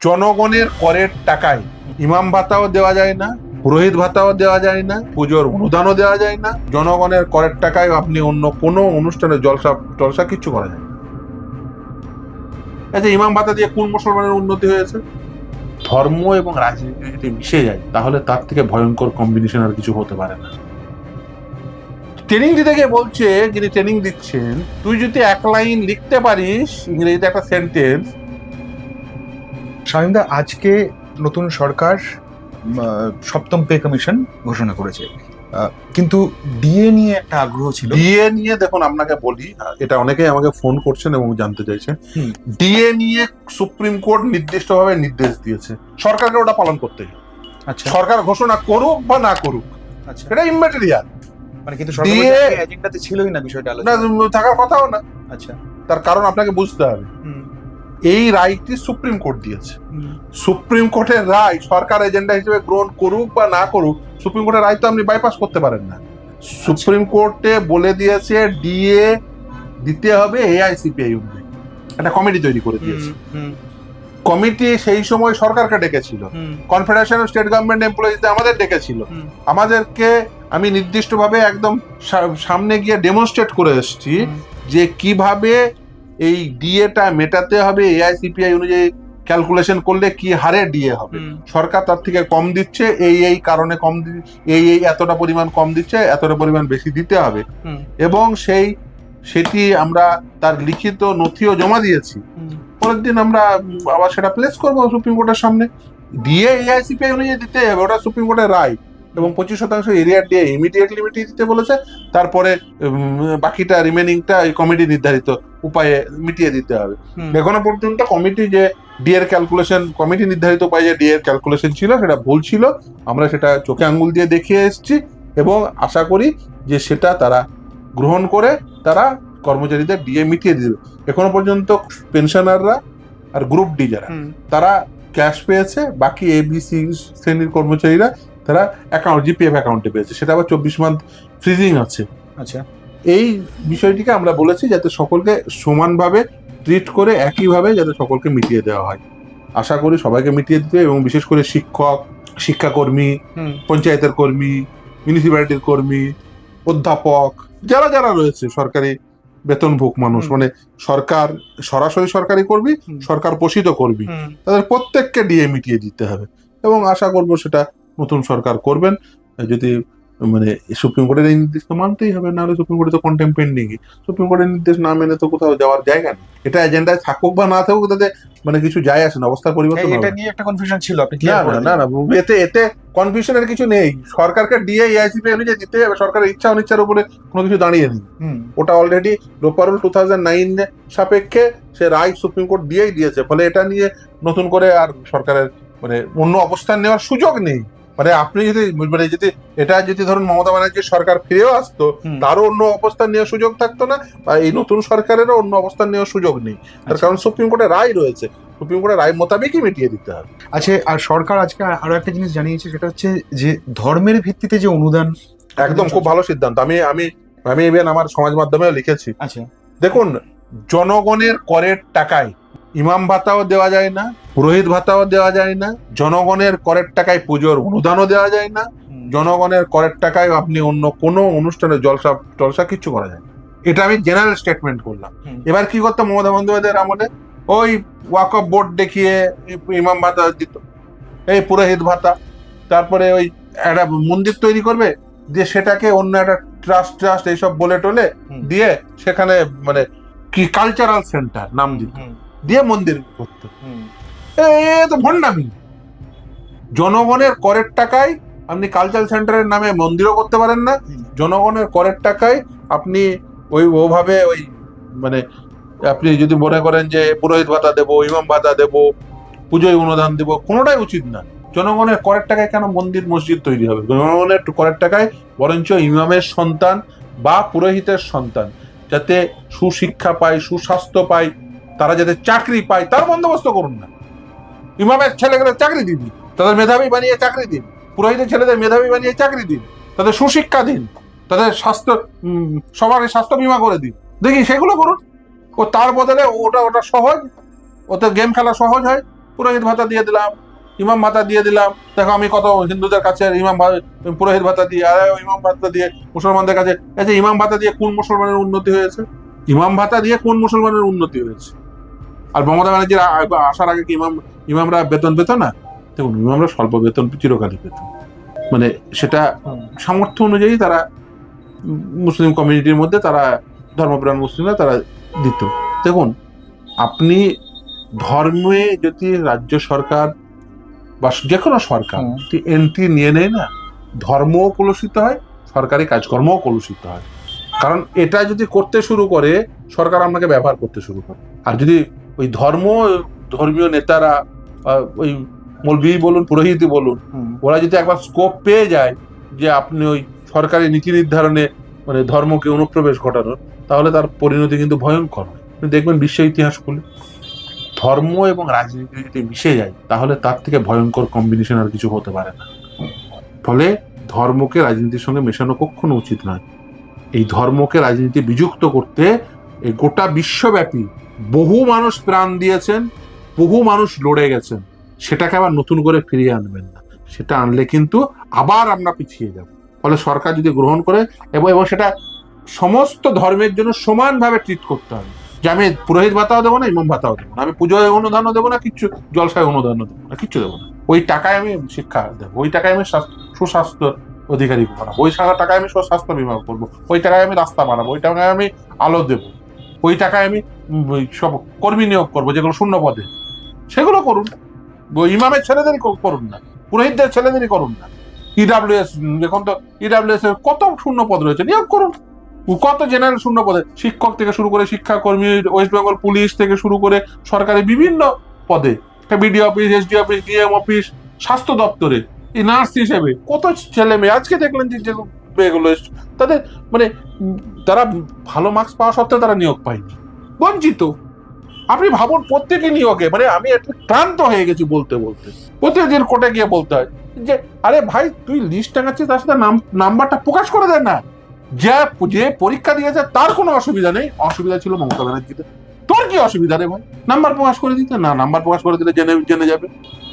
জনগণের করের টাকায় ইমাম ভাতাও দেওয়া যায় না, পুরোহিত ভাতাও দেওয়া যায় না, পুজোর অনুদানও দেওয়া যায় না। জনগণের করের টাকায় আপনি অন্য কোনো অনুষ্ঠানে জলসা কিচ্ছু করা যায় না। আচ্ছা, ইমাম ভাতা দিয়ে কোন মুসলমানের উন্নতি হয়েছে? ধর্ম এবং রাজনীতি যদি মিশে যায় তাহলে তার থেকে ভয়ঙ্কর কম্বিনেশন আর কিছু হতে পারে না। ট্রেনিং দিতে গিয়ে বলছে, যিনি ট্রেনিং দিচ্ছেন, তুই যদি এক লাইন লিখতে পারিস ইংরেজিতে একটা সেন্টেন্স। শামীমদা, আজকে নতুন সরকার সপ্তম পে কমিশন ঘোষণা করেছে, কিন্তু ডিএ নিয়ে একটা আগ্রহ ছিল। ডিএ নিয়ে দেখুন, আপনাকে বলি, এটা অনেকেই আমাকে ফোন করছেন এবং জানতে চাইছেন। ডিএ নিয়ে সুপ্রিম কোর্ট নির্দিষ্টভাবে নির্দেশ দিয়েছে, সরকারকে ওটা পালন করতে হবে। আচ্ছা, সরকার ঘোষণা করুক বা না করুক, আচ্ছা, এটা ইম্যাটেরিয়াল। মানে কিন্তু সরকারের এজেন্ডাতে ছিলই না বিষয়টা, না থাকার কথাও না। আচ্ছা, তার কারণ আপনাকে বুঝতে হবে, এই রায়টি সুপ্রিম কোর্ট দিয়েছে। সুপ্রিম কোর্টের রায় সরকার এজেন্ডা হিসেবে গ্রহণ করুক বা না করুক, সুপ্রিম কোর্টের রায় তো আপনি বাইপাস করতে পারেন না। সুপ্রিম কোর্টে বলে দিয়েছে ডিএ দিতে হবে এআইসিপিআই অনুযায়ী, একটা কমিটি তৈরি করে দিয়েছে। কমিটি সেই সময় সরকারকে ডেকেছিল, কনফেডারেশন অফ স্টেট গভর্নমেন্ট এমপ্লয়িজদের আমাদের ডেকেছিল। আমাদেরকে আমি নির্দিষ্টভাবে একদম সামনে গিয়ে ডেমনস্ট্রেট করে এসেছি যে কিভাবে এই ডিএটা মেটাতে হবে, এআইসিপিআই অনুযায়ী ক্যালকুলেশন করলে কি হারে ডিএ হবে। সরকার তার থেকে কম দিচ্ছে, এই কারণে কম, এই এতটা পরিমাণ কম দিচ্ছে, এতটা পরিমাণ বেশি দিতে হবে। এবং সেটি আমরা তার লিখিত নথিও জমা দিয়েছি। পরের দিন আমরা আবার সেটা প্লেস করবো সুপ্রিম কোর্টের সামনে। ডিএ এআইসিপিআই অনুযায়ী দিতে হবে, ওটা সুপ্রিম কোর্টের রায়। এবং 25% এরিয়ার ডিএ ইমিডিয়েটলি মিটিয়ে দিতে বলেছে। তারপরে বাকিটা রিমেনিংটা এই কমিটি নির্ধারিত উপায়ে মিটিয়ে দিতে হবে। এখনো পর্যন্ত কমিটি যে ডিএর ক্যালকুলেশন, কমিটি নির্ধারিত উপায়ে যে ডিএর ক্যালকুলেশন ছিল সেটা ভুল ছিল। আমরা সেটা চোখে আঙ্গুল দিয়ে দেখিয়ে এসেছি এবং আশা করি যে সেটা তারা গ্রহণ করে তারা কর্মচারীদের ডিএ মিটিয়ে দিবে। এখনো পর্যন্ত পেনশনাররা আর গ্রুপ ডি যারা, তারা ক্যাশ পেয়েছে, বাকি এবিসি শ্রেণীর কর্মচারীরা তারা অ্যাকাউন্ট, জিপিএফ অ্যাকাউন্টে পেয়েছে, সেটা আবার 24 মান্থ ফ্রিজিং আছে। আচ্ছা, এই বিষয়টিকে আমরা বলেছি যাতে সকলকে সমানভাবে ট্রিট করে একইভাবে যাতে সকলকে মিটিয়ে দেওয়া হয়। আশা করি সবাইকে মিটিয়ে দিতে, এবং বিশেষ করে শিক্ষক, শিক্ষাকর্মী, পঞ্চায়েতের কর্মী, মিউনিসিপ্যালিটির কর্মী, অধ্যাপক, যারা যারা রয়েছে সরকারি বেতনভোগ মানুষ, মানে সরকার সরাসরি সরকারি কর্মী, সরকার পোষিত কর্মী, তাদের প্রত্যেককে ডিএ মিটিয়ে দিতে হবে। এবং আশা করব সেটা নতুন সরকার করবেন। যদি মানে সুপ্রিম কোর্টের এই নির্দেশ তো মানতেই হবে, নাহলে সুপ্রিম কোর্টে তো কন্টেম্প পেন্ডিং। সুপ্রিম কোর্টের নির্দেশ না মেনে তো কোথাও যাওয়ার জায়গা নেই। এটা এজেন্ডায় থাকুক বা না থাকুক, তাতে মানে কিছু যায় আসে না, অবস্থার পরিবর্তন হবে। এটা নিয়ে একটা কনফিউশন ছিল, আপনি না, এতে কনফিউশনের কিছু নেই। সরকারকে ডিএ এআইসিপি অনুযায়ী দিতে হবে, সরকারের ইচ্ছা অনিচ্ছার উপরে কোনো কিছু দাঁড়িয়ে নেই। ওটা অলরেডি লোপার রুল 2009 সাপেক্ষে সে রায় সুপ্রিম কোর্ট দিয়েই দিয়েছে। ফলে এটা নিয়ে নতুন করে আর সরকারের মানে অন্য অবস্থান নেওয়ার সুযোগ নেই। মানে আপনি যদি এটা যদি ধরুন মমতা ব্যানার্জির সরকার ফিরেও আসতো, তারও অন্য অবস্থান নেওয়ার সুযোগ থাকতো না, বা এই নতুন সরকারেরও অন্য অবস্থান নেওয়ার সুযোগ নেই। তার কারণ সুপ্রিম কোর্টের রায় রয়েছে, সুপ্রিম কোর্টের রায় মোতাবেকই মিটিয়ে দিতে হবে। আচ্ছা, আর সরকার আজকে আরো একটা জিনিস জানিয়েছে, সেটা হচ্ছে যে ধর্মের ভিত্তিতে যে অনুদান, একদম খুব ভালো সিদ্ধান্ত। আমি ইভেন আমার সমাজ মাধ্যমেও লিখেছি। আচ্ছা, দেখুন, জনগণের করের টাকায় ইমাম ভাতাও দেওয়া যায় না, পুরোহিত ভাতাও দেওয়া যায় না, জনগণের করের টাকায় পুজোর অনুদানও দেওয়া যায় না, জনগণের করের টাকায় আপনি অন্য কোনো অনুষ্ঠানে জলসা কিচ্ছু করা যায় না। এটা আমি জেনারেল স্টেটমেন্ট করলাম। এবার কি করতো মমতা বন্দ্যোপাধ্যায়ের আমলে, ওই ওয়াকফ বোর্ড দেখিয়ে ইমাম ভাতা দিত, এই পুরোহিত ভাতা, তারপরে ওই একটা মন্দির তৈরি করবে, দিয়ে সেটাকে অন্য একটা ট্রাস্ট এইসব বলে টলে দিয়ে সেখানে মানে কি কালচারাল সেন্টার নাম দিত, দিয়ে মন্দির করতো। তো ভণ্ডামি। জনগণের করের টাকায় আপনি কালচারাল সেন্টারের নামে মন্দিরও করতে পারেন না। জনগণের করের টাকায় আপনি ওভাবে মানে আপনি যদি মনে করেন যে পুরোহিত ভাতা দেবো, ইমাম ভাতা দেবো, পুজোয় অনুদান দেবো, কোনোটাই উচিত না। জনগণের করের টাকায় কেন মন্দির মসজিদ তৈরি হবে? জনগণের করের টাকায় বরঞ্চ ইমামের সন্তান বা পুরোহিতের সন্তান যাতে সুশিক্ষা পায়, সুস্বাস্থ্য পায়, তারা যাতে চাকরি পায়, তার বন্দোবস্ত করুন না। ইমামের ছেলেদের চাকরি দিন, তাদের মেধাবী বানিয়ে চাকরি দিন, পুরোহিতের ছেলেদের মেধাবী বানিয়ে চাকরি দিন, তাদের সুশিক্ষা দিন, তাদের সবার স্বাস্থ্য বীমা করে দিন, দেখি সেগুলো করুন। ও তার বদলে ওটা সহজ, ওতে গেম খেলা সহজ হয়। পুরোহিত ভাতা দিয়ে দিলাম, ইমাম ভাতা দিয়ে দিলাম। দেখো আমি কত হিন্দুদের কাছে পুরোহিত ভাতা দিয়ে, আর ইমাম ভাতা দিয়ে মুসলমানদের কাছে। আচ্ছা, ইমাম ভাতা দিয়ে কোন মুসলমানের উন্নতি হয়েছে? ইমাম ভাতা দিয়ে কোন মুসলমানের উন্নতি হয়েছে? আর মমতা ব্যানার্জির আসার আগে কি ইমামরা বেতন পেত না? দেখুন, ইমামরা স্বল্প বেতন চিরকালই পেত, মানে সেটা সামর্থ্য অনুযায়ী তারা মুসলিম কমিউনিটির মধ্যে তারা ধর্মপ্রাণ মুসলিমরা তারা দিত। দেখুন, আপনি ধর্মে যদি রাজ্য সরকার বা যে কোনো সরকার এন্ট্রি নিয়ে নেয় না, ধর্মও কলুষিত হয়, সরকারি কাজকর্মও কলুষিত হয়। কারণ এটা যদি করতে শুরু করে, সরকার আপনাকে ব্যবহার করতে শুরু করে। আর যদি ওই ধর্মীয় নেতারা, ওই মৌলবি বলুন, পুরোহিতই বলুন, ওরা যদি একবার স্কোপ পেয়ে যায় যে আপনি ওই সরকারি নীতি নির্ধারণে মানে ধর্মকে অনুপ্রবেশ ঘটানোর, তাহলে তার পরিণতি কিন্তু ভয়ঙ্কর হয়। দেখবেন বিশ্ব ইতিহাস খুলে ধর্ম এবং রাজনীতি যদি মিশে যায়, তাহলে তার থেকে ভয়ঙ্কর কম্বিনেশন আর কিছু হতে পারে না। ফলে ধর্মকে রাজনীতির সঙ্গে মেশানো কখনো উচিত নয়। এই ধর্মকে রাজনীতি বিযুক্ত করতে এই গোটা বিশ্বব্যাপী বহু মানুষ প্রাণ দিয়েছেন, বহু মানুষ লড়ে গেছেন। সেটাকে আবার নতুন করে ফিরিয়ে আনবেন না। সেটা আনলে কিন্তু আবার আমরা পিছিয়ে যাব। ফলে সরকার যদি গ্রহণ করে এবং সেটা সমস্ত ধর্মের জন্য সমানভাবে ট্রিট করতে হবে, যে আমি পুরোহিত ভাতাও দেবো না, ইমাম ভাতাও দেবো না, আমি পুজোয় অনুদানও দেবো না, কিচ্ছু জলসায় অনুদানও দেবো না, কিচ্ছু দেবো না। ওই টাকায় আমি শিক্ষা দেবো, ওই টাকায় আমি সুস্বাস্থ্য অধিকারী বানাবো, ওই টাকায় আমি স্বাস্থ্য বিমা করবো, ওই টাকায় আমি রাস্তা বানাবো, ওই টাকায় আমি আলো দেবো, ওই টাকায় আমি সব কর্মী নিয়োগ করবো যেগুলো শূন্য পদে, সেগুলো করুন। ইমামের ছেলেদেরই করুন না, পুরোহিতদের ছেলেদেরই করুন না। ইডাব্লিউএস, এখন তো ইডাব্লিউএস এর কত শূন্য পদ রয়েছে, নিয়োগ করুন। কত জেনারেল শূন্য পদে, শিক্ষক থেকে শুরু করে শিক্ষাকর্মী, ওয়েস্ট বেঙ্গল পুলিশ থেকে শুরু করে সরকারি বিভিন্ন পদে, BDO office, SD office, DM office, স্বাস্থ্য দপ্তরে, এই নার্স হিসেবে কত ছেলে মেয়ে আজকে দেখলেন যে এগুলো তাদের মানে তারা ভালো মার্কস পাওয়া সত্ত্বেও তারা নিয়োগ পায়নি, বঞ্চিত। আপনি ভাবুন, প্রত্যেকে নিয়োগে মানে আমি একটু ক্লান্ত হয়ে গেছি বলতে বলতে। প্রত্যেকদিন কোর্টে গিয়ে বলতে হয় যে আরে ভাই, তুই লিস্ট টাঙাচ্ছিস, তার সাথে নাম্বারটা প্রকাশ করে দেন না। যে পরীক্ষা দিয়েছে তার কোনো অসুবিধা নেই, অসুবিধা ছিল মমতা ব্যানার্জিতে। তোর কি অসুবিধা রে ভাই, নাম্বার প্রকাশ করে দিতে? না, নাম্বার প্রকাশ করে দিলে জেনে যাবে।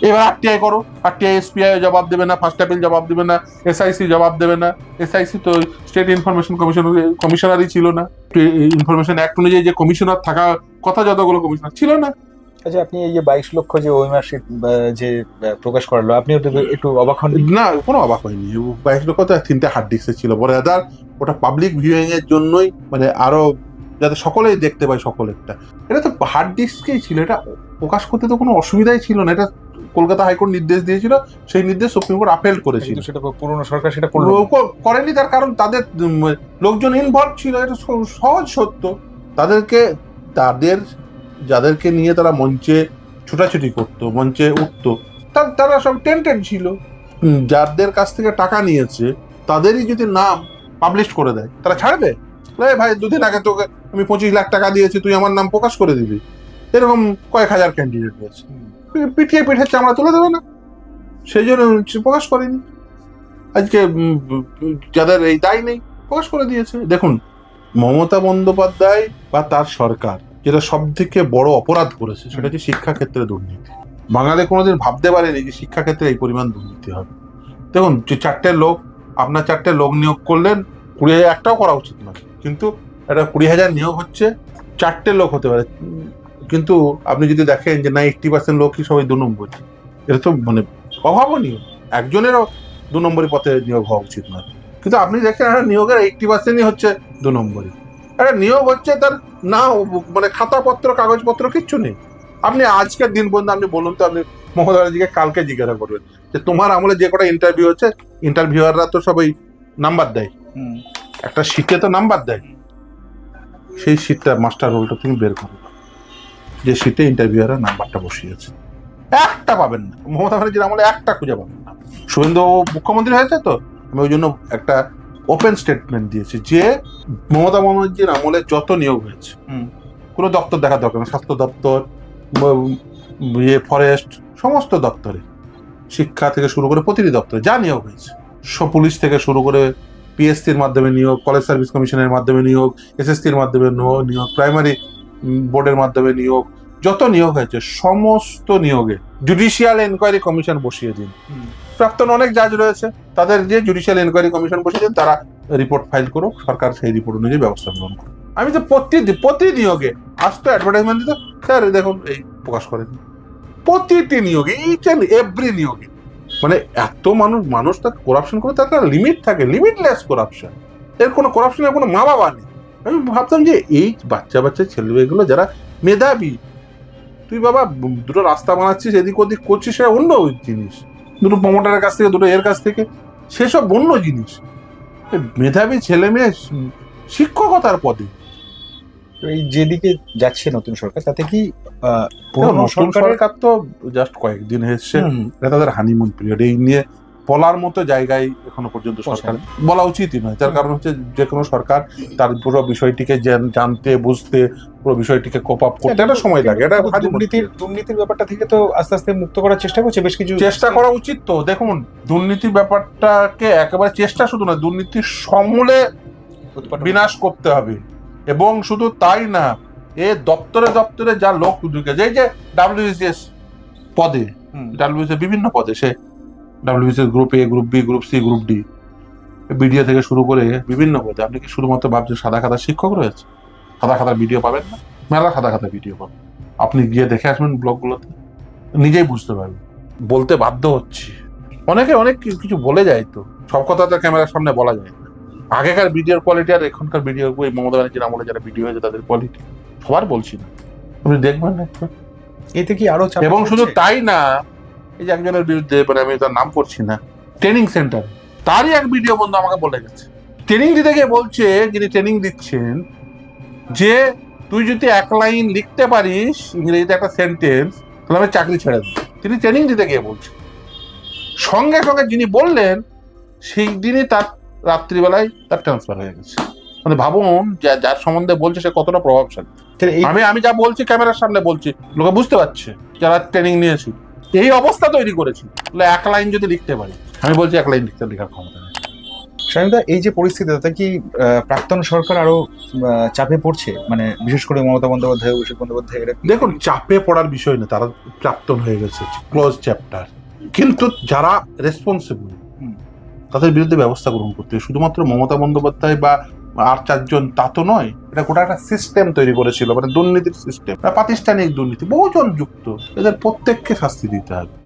এবার আরটিআই করো, আরটিআই এসপিআই জবাব দেবে না, ফার্স্ট অ্যাপিল জবাব দেবে না, এসআইসি জবাব দেবে না। এসআইসি তো স্টেট ইনফরমেশন কমিশনারই ছিল না। ইনফরমেশন অ্যাক্ট অনুযায়ী যে কমিশনার থাকা কথা, যতগুলো কমিশনার ছিল না। আচ্ছা, আপনি এই যে 22 লক্ষ যে ওইমার্কশিট যে প্রকাশ করালো, আপনি একটু অবাক হন? না, কোনো অবাক হয়নি। 22 লক্ষ তো 3টে হার্ড ডিস্কে ছিল, বড় ওটা পাবলিক ভিউইং এর জন্যই, মানে আরো যাতে সকলেই দেখতে পায় সকলেরটা। এটা তো হার্ড ডিস্কেই ছিল, এটা প্রকাশ করতে তো কোনো অসুবিধাই ছিল না। এটা কলকাতা হাইকোর্ট নির্দেশ দিয়েছিল, সেই নির্দেশ সুপ্রিম কোর্ট আপেল করেছিল। সেটা পুরনো সরকার সেটা করেনি, তার কারণ তাদের লোকজন ইনভলভ ছিল। এটা সহজ সত্য। যাদেরকে নিয়ে তারা মঞ্চে ছুটাছুটি করতো, মঞ্চে উঠতো, তারা সব টেন্টেড ছিল। যাদের কাছ থেকে টাকা নিয়েছে তাদেরই যদি নাম পাবলিশ করে দেয়, তারা ছাড়বে? ভাই, দুদিন আগে তোকে আমি 25 লাখ টাকা দিয়েছি, তুই আমার নাম প্রকাশ করে দিবি? এরকম কয়েক হাজার ক্যান্ডিডেট রয়েছে, পিঠের চামড়া তুলে দেবে না? সেই জন্য প্রকাশ করেনি। আজকে যাদের এই দায় নেই, প্রকাশ করে দিয়েছে। দেখুন, মমতা বন্দ্যোপাধ্যায় বা তার সরকার যেটা সব থেকে বড় অপরাধ করেছে, সেটা হচ্ছে শিক্ষাক্ষেত্রে দুর্নীতি। বাঙালি কোনোদিন ভাবতে পারেনি যে শিক্ষাক্ষেত্রে এই পরিমাণ দুর্নীতি হবে। দেখুন, যে 4টে লোক নিয়োগ করলেন, 20,000 একটাও করা উচিত নয়, কিন্তু এটা 20,000 নিয়োগ হচ্ছে, 4টে লোক হতে পারে। কিন্তু আপনি যদি দেখেন যে না, 80% লোকই সবাই 2 নম্বর, এটা তো মানে অভাবনীয়। একজনেরও 2 নম্বরই পথে নিয়োগ হওয়া উচিত নয়। কিন্তু আপনি দেখেন একটা নিয়োগের 80%ই হচ্ছে 2 নম্বরই। একটা নিয়োগ হচ্ছে তার না মানে খাতাপত্র, কাগজপত্র কিচ্ছু নেই। আপনি আজকের দিন পর্যন্ত আপনি বলুন তো, আপনি মমতা ব্যানার্জিকে কালকে জিজ্ঞাসা করবেন যে তোমার আমলে যে কটা ইন্টারভিউ হচ্ছে, ইন্টারভিউয়াররা তো সবাই নাম্বার দেয়, একটা শিটে তো নাম্বার দেয়। সেই শিটটা, মাস্টার রোলটা তুমি বের করো, যে শিটে ইন্টারভিউয়াররা নাম্বারটা বসিয়েছে। একটা পাবেন না মমতা ব্যানার্জির আমলে, একটা খুঁজে পাবেন না। শুভেন্দু মুখ্যমন্ত্রী হয়েছে তো, আমি ওই জন্য একটা ওপেন স্টেটমেন্ট দিয়েছি যে মমতা ব্যানার্জির আমলে যত নিয়োগ হয়েছে, কোনো দপ্তর দেখা দরকার না, স্বাস্থ্য দপ্তর, ফরেস্ট, সমস্ত দপ্তরে, শিক্ষা থেকে শুরু করে প্রতিটি দপ্তরে যা নিয়োগ হয়েছে, পুলিশ থেকে শুরু করে পিএসসির মাধ্যমে নিয়োগ, কলেজ সার্ভিস কমিশনের মাধ্যমে নিয়োগ, এসএসসির মাধ্যমে নিয়োগ, প্রাইমারি বোর্ডের মাধ্যমে নিয়োগ, যত নিয়োগ হয়েছে সমস্ত নিয়োগে জুডিশিয়াল এনকোয়ারি কমিশন বসিয়ে দিন। প্রাক্তন অনেক জাজ রয়েছে, তাদের যে জুডিশিয়াল এনকোয়ারি কমিশন বসিয়ে দিন, তারা রিপোর্ট ফাইল করুক, সরকার সেই রিপোর্ট অনুযায়ী ব্যবস্থা গ্রহণ করুক। আমি তো প্রতি নিয়োগে আসতো অ্যাডভার্টাইজমেন্ট দিত, স্যার দেখুন এই প্রকাশ করেন। প্রতিটি নিয়োগে, ইচ অ্যান্ড এভরি নিয়োগে, মানে এত মানুষ তাকে করাপশন করে, তার একটা লিমিট থাকে, লিমিটলেস করাপশন। এর কোনো করাপশনের কোনো মা বাবা নেই। আমি ভাবতাম যে এই বাচ্চা ছেলেমেয়েগুলো যারা মেধাবী, তুই বাবা দুটো রাস্তা বানাচ্ছিস, এদিক ওদিক করছিস, সেটা অন্য জিনিস, দুটো প্রমোটারের কাছ থেকে, দুটো এর কাছ থেকে, সেসব অন্য জিনিস। মেধাবী ছেলে মেয়ে শিক্ষকতার পদে। এই যেদিকে যাচ্ছে নতুন সরকার, তাতে কি পুরনো সরকার তো জাস্ট কয়েকদিন এসছে, এটা তাদের হানিমুন পিরিয়ড। এই নিয়ে বলার মতো জায়গায় এখনো পর্যন্ত সরকার বলা উচিতই নয়। তার কারণ হচ্ছে যে কোনো সরকার তার পুরো বিষয়টিকে জানতে বুঝতে, পুরো বিষয়টিকে কোপ আপ করতে একটা সময় লাগে। এটা দুর্নীতির ব্যাপারটা থেকে তো আস্তে আস্তে মুক্ত করার চেষ্টা করছে, বেশ কিছু চেষ্টা করা উচিত। তো দেখুন, দুর্নীতির ব্যাপারটাকে একেবারে চেষ্টা শুধু না, দুর্নীতির সমূলে বিনাশ করতে হবে। এবং শুধু তাই না, এ দপ্তরে যা লোক ঢুকে, যে ডাব্লিউবিসিএস পদে, ডাব্লিউবিসিএস বিভিন্ন পদে, সে WBCS group A, group B, group C, group D, BDO থেকে শুরু করে বিভিন্ন পদে, আপনি কি শুধুমাত্র ভাবছেন সাদা খাতা শিক্ষক রয়েছে? সাদা খাতার ভিডিও পাবেন না, মেলা সাদা খাতা ভিডিও পাবেন। আপনি গিয়ে দেখে আসবেন ব্লগগুলোতে, নিজেই বুঝতে পারবেন। বলতে বাধ্য হচ্ছি, অনেকে অনেক কিছু বলে যায়, তো সব কথা তো ক্যামেরার সামনে বলা যায় না। আগেকার ভিডিওর কোয়ালিটি আর এখনকার ভিডিও, ওই মমতা ব্যানার্জির আমলে যারা ভিডিও হয়েছে তাদের কোয়ালিটি সবার বলছি না, আপনি দেখবেন না। এতে কি আরো এবং শুধু তাই না, এই যে একজনের বিরুদ্ধে, মানে আমি তার নাম করছি না, ট্রেনিং সেন্টার, তারই এক ভিডিও বন্ধু আমাকে বলে গেছে, ট্রেনিং দিতে গিয়ে বলছে, যিনি ট্রেনিং দিচ্ছেন, যে তুই যদি এক লাইন লিখতে পারিস ইংরেজিতে একটা সেন্টেন্স, তাহলে আমি চাকরি ছেড়ে দেব। তিনি ট্রেনিং দিতে গিয়ে বলছেন। সঙ্গে সঙ্গে যিনি বললেন, সেই দিনই তার রাত্রিবেলায় তার ট্রান্সফার হয়ে গেছে। মানে ভাবুন, যার সম্বন্ধে বলছে সে কতটা প্রভাবশালী। আমি যা বলছি ক্যামেরার সামনে বলছি, লোকে বুঝতে পারছে যারা ট্রেনিং নিয়েছি। এই অবস্থা তৈরি করেছি, এক লাইন যদি লিখতে পারি, আমি বলছি এক লাইন লেখার ক্ষমতা নেই। শামীমদা, এই যে পরিস্থিতি, তাতে কি প্রাক্তন সরকার আরো চাপে পড়ছে? মানে বিশেষ করে মমতা বন্দ্যোপাধ্যায়, অভিষেক বন্দ্যোপাধ্যায়, দেখুন, চাপে পড়ার বিষয় না, তারা প্রাক্তন হয়ে গেছে, ক্লোজ চ্যাপ্টার। কিন্তু যারা রেসপন্সিবল, তাদের বিরুদ্ধে ব্যবস্থা গ্রহণ করতে হবে। শুধুমাত্র মমতা বন্দ্যোপাধ্যায় বা আর চারজন তা তো নয়, এটা গোটা একটা সিস্টেম তৈরি করেছিল, মানে দুর্নীতির সিস্টেম, প্রাতিষ্ঠানিক দুর্নীতি, বহুজন যুক্ত, এদের প্রত্যেককে শাস্তি দিতে হবে।